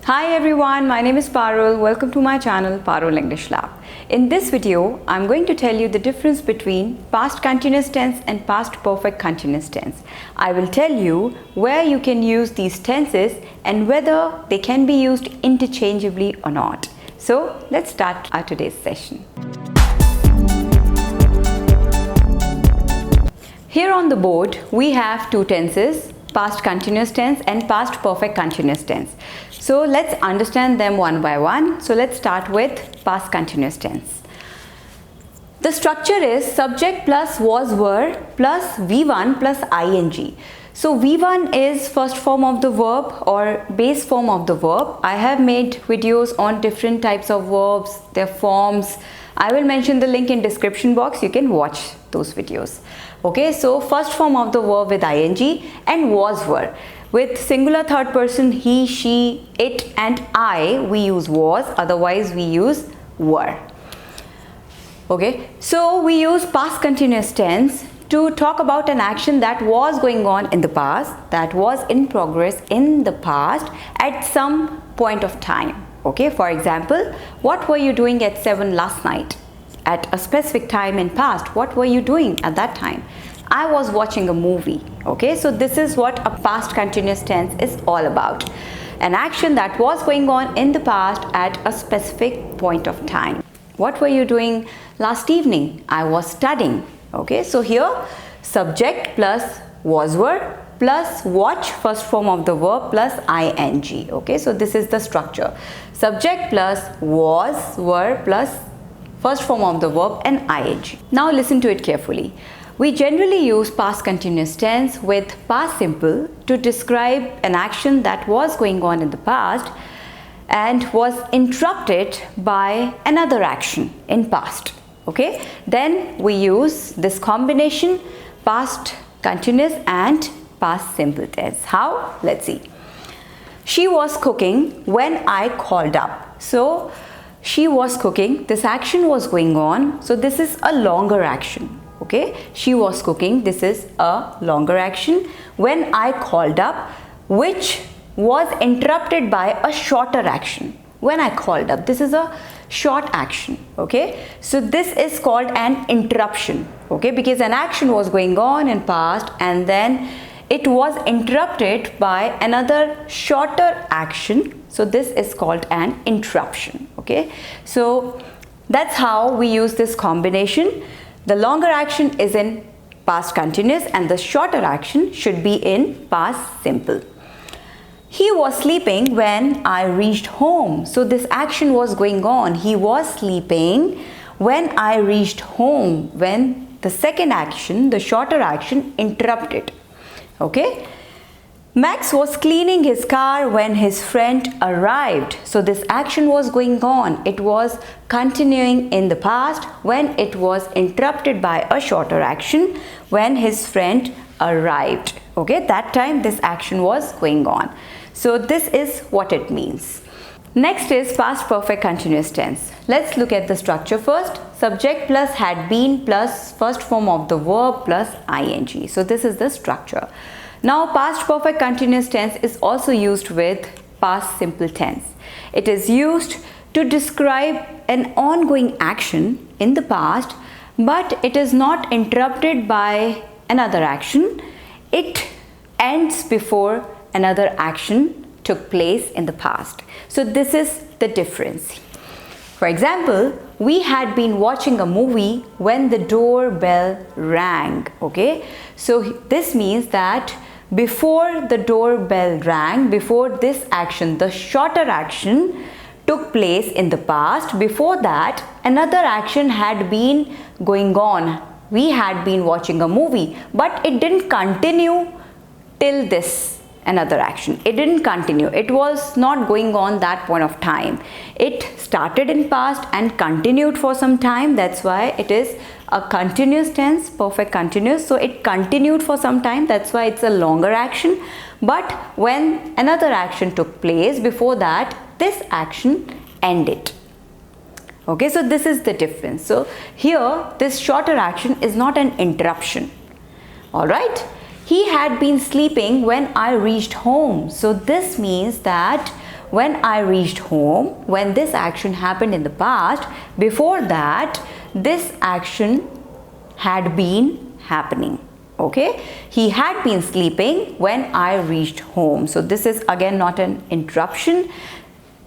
Hi everyone, my name is Parul. Welcome to my channel Parul English Lab. In this video, I'm going to tell you the difference between past continuous tense and past perfect continuous tense. I will tell you where you can use these tenses and whether they can be used interchangeably or not. So let's start our today's session. Here on the board, we have two tenses, past continuous tense and past perfect continuous tense. So let's understand them one by one. So let's start with past continuous tense. The structure is subject plus was were plus V1 plus ing. So V1 is first form of the verb or base form of the verb. I have made videos on different types of verbs, their forms. I will mention the link in description box. You can watch those videos. Okay, so first form of the verb with ing and was were. With singular third person he, she, it and I, we use was, otherwise we use were. Okay, so we use past continuous tense to talk about an action that was going on in the past, that was in progress in the past at some point of time. Okay, for example, what were you doing at 7 last night? At a specific time in past, what were you doing at that time? I was watching a movie. Okay, so this is what a past continuous tense is all about. An action that was going on in the past at a specific point of time. What were you doing last evening? I was studying. Okay, so here subject plus was were plus watch, first form of the verb, plus ing. Okay, so this is the structure. Subject plus was, were plus first form of the verb and ing. Now listen to it carefully. We generally use past continuous tense with past simple to describe an action that was going on in the past and was interrupted by another action in past. Okay, then we use this combination past continuous and past simple tense. How? Let's see. She was cooking when I called up. So she was cooking, this action was going on, so this is a longer action. Okay, she was cooking, this is a longer action. When I called up, which was interrupted by a shorter action. When I called up, this is a short action. Okay, so this is called an interruption. Okay, because an action was going on in past and then it was interrupted by another shorter action. So this is called an interruption. Okay, so that's how we use this combination. The longer action is in past continuous and the shorter action should be in past simple. He was sleeping when I reached home. So this action was going on. He was sleeping when I reached home, when the second action, the shorter action, interrupted. Okay. Max was cleaning his car when his friend arrived. So this action was going on. It was continuing in the past when it was interrupted by a shorter action when his friend arrived. Okay, that time this action was going on. So this is what it means. Next is past perfect continuous tense. Let's look at the structure first. Subject plus had been plus first form of the verb plus ing. So this is the structure. Now past perfect continuous tense is also used with past simple tense. It is used to describe an ongoing action in the past, but it is not interrupted by another action. It ends before another action took place in the past. So this is the difference. For example, we had been watching a movie when the doorbell rang. Okay, so this means that before the doorbell rang, before this action, the shorter action took place in the past, before that another action had been going on. We had been watching a movie, but it didn't continue till this another action. It didn't continue. It was not going on that point of time. It started in past and continued for some time. That's why it is a continuous tense, perfect continuous. So it continued for some time. That's why it's a longer action. But when another action took place before that, this action ended. Okay, so this is the difference. So here this shorter action is not an interruption. All right. He had been sleeping when I reached home. So this means that when I reached home, when this action happened in the past, before that this action had been happening. Okay, he had been sleeping when I reached home. So this is again not an interruption.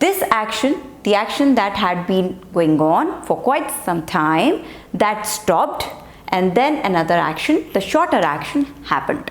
This action, the action that had been going on for quite some time, that stopped, and then another action, the shorter action, happened.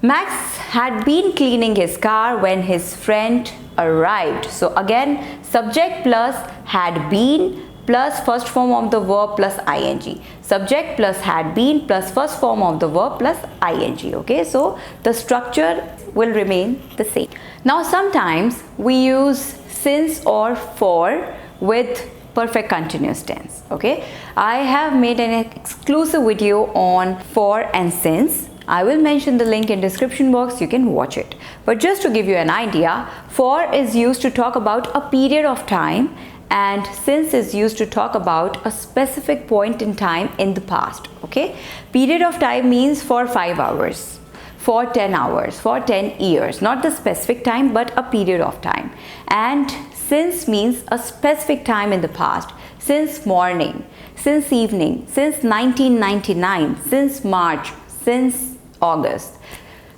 Max had been cleaning his car when his friend arrived. So again, subject plus had been plus first form of the verb plus ing. Subject plus had been plus first form of the verb plus ing. Okay, so the structure will remain the same. Now sometimes we use since or for with perfect continuous tense. Okay, I have made an exclusive video on for and since. I will mention the link in description box, you can watch it. But just to give you an idea, for is used to talk about a period of time, and since is used to talk about a specific point in time in the past. Okay, period of time means for 5 hours, for 10 hours, for 10 years, not the specific time but a period of time. And since means a specific time in the past, since morning, since evening, since 1999, since March, since August.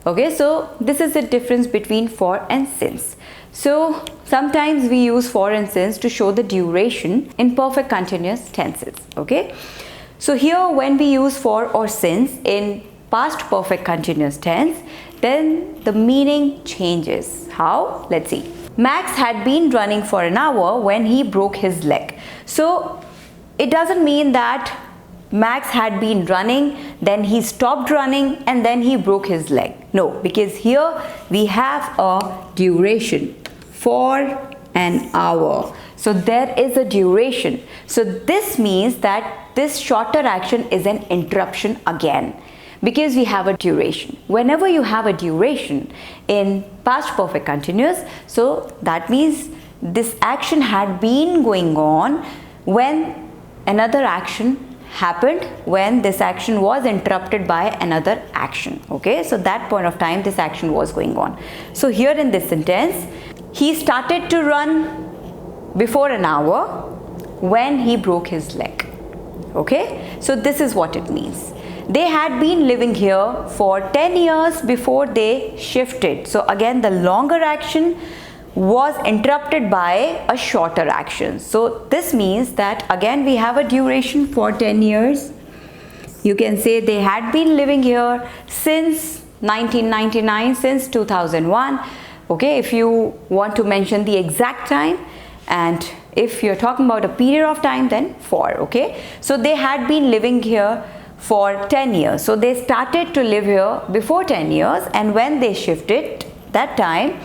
Okay, so this is the difference between for and since. So sometimes we use for and since to show the duration in perfect continuous tenses. Okay, so here when we use for or since in past perfect continuous tense, then the meaning changes. How? Let's see. Max had been running for an hour when he broke his leg. So it doesn't mean that Max had been running, then he stopped running, and then he broke his leg. No, because here we have a duration for an hour. So there is a duration. So this means that this shorter action is an interruption again, because we have a duration. Whenever you have a duration in past perfect continuous, so that means this action had been going on when another action happened, when this action was interrupted by another action. Okay, so that point of time this action was going on. So here in this sentence, he started to run before an hour when he broke his leg. Okay, so this is what it means. They had been living here for 10 years before they shifted. So again, the longer action was interrupted by a shorter action. So this means that again we have a duration for 10 years. You can say they had been living here since 1999, since 2001. Okay, if you want to mention the exact time, and if you're talking about a period of time, then for. Okay, so they had been living here for 10 years. So they started to live here before 10 years, and when they shifted, that time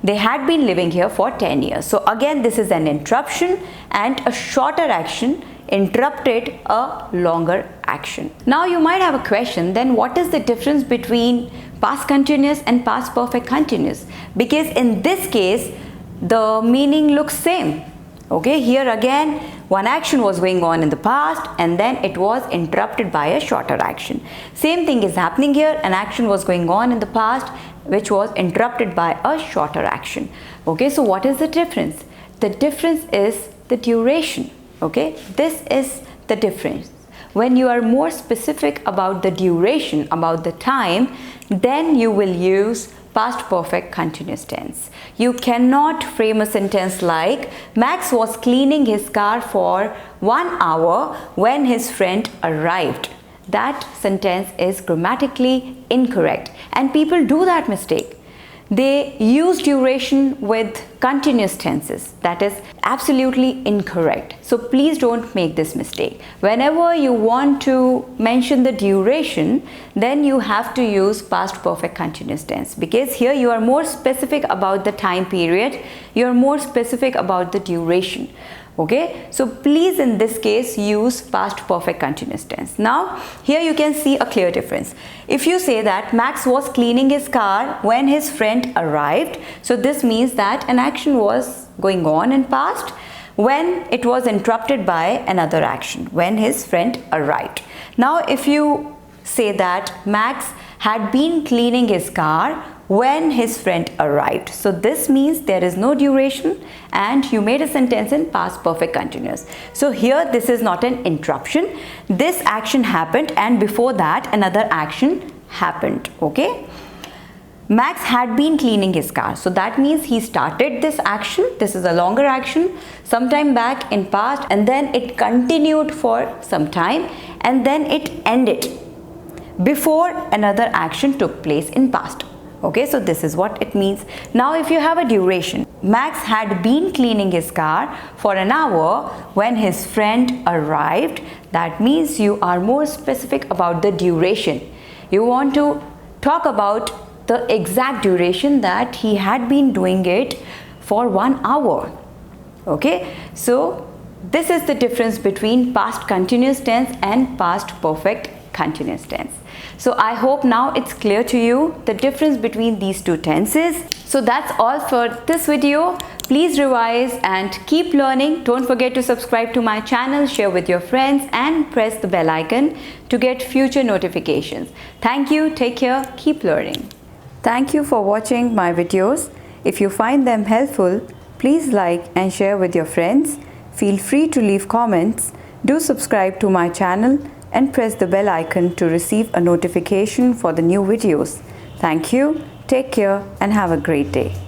they had been living here for 10 years. So again, this is an interruption, and a shorter action interrupted a longer action. Now you might have a question, then what is the difference between past continuous and past perfect continuous? Because in this case, the meaning looks same. Okay, here again, one action was going on in the past, and then it was interrupted by a shorter action. Same thing is happening here, an action was going on in the past, which was interrupted by a shorter action. Okay, so what is the difference? The difference is the duration. Okay, this is the difference. When you are more specific about the duration, about the time, then you will use past perfect continuous tense. You cannot frame a sentence like Max was cleaning his car for 1 hour when his friend arrived. That sentence is grammatically incorrect, and people do that mistake. They use duration with continuous tenses. That is absolutely incorrect. So please don't make this mistake. Whenever you want to mention the duration, then you have to use past perfect continuous tense, because here you are more specific about the time period, you are more specific about the duration. Okay, so please in this case use past perfect continuous tense. Now here you can see a clear difference. If you say that Max was cleaning his car when his friend arrived, so this means that an action was going on in past when it was interrupted by another action, when his friend arrived. Now if you say that Max had been cleaning his car when his friend arrived. So this means there is no duration and you made a sentence in past perfect continuous. So here this is not an interruption. This action happened and before that another action happened. Okay. Max had been cleaning his car. So that means he started this action. This is a longer action sometime back in past, and then it continued for some time and then it ended before another action took place in past. Okay, so this is what it means. Now if you have a duration, Max had been cleaning his car for an hour when his friend arrived. That means you are more specific about the duration. You want to talk about the exact duration that he had been doing it for 1 hour. Okay, so this is the difference between past continuous tense and past perfect continuous tense. So I hope now it's clear to you the difference between these two tenses. So that's all for this video. Please revise and keep learning. Don't forget to subscribe to my channel, share with your friends and press the bell icon to get future notifications. Thank you, take care, keep learning. Thank you for watching my videos. If you find them helpful, please like and share with your friends. Feel free to leave comments. Do subscribe to my channel and press the bell icon to receive a notification for the new videos. Thank you, take care and have a great day.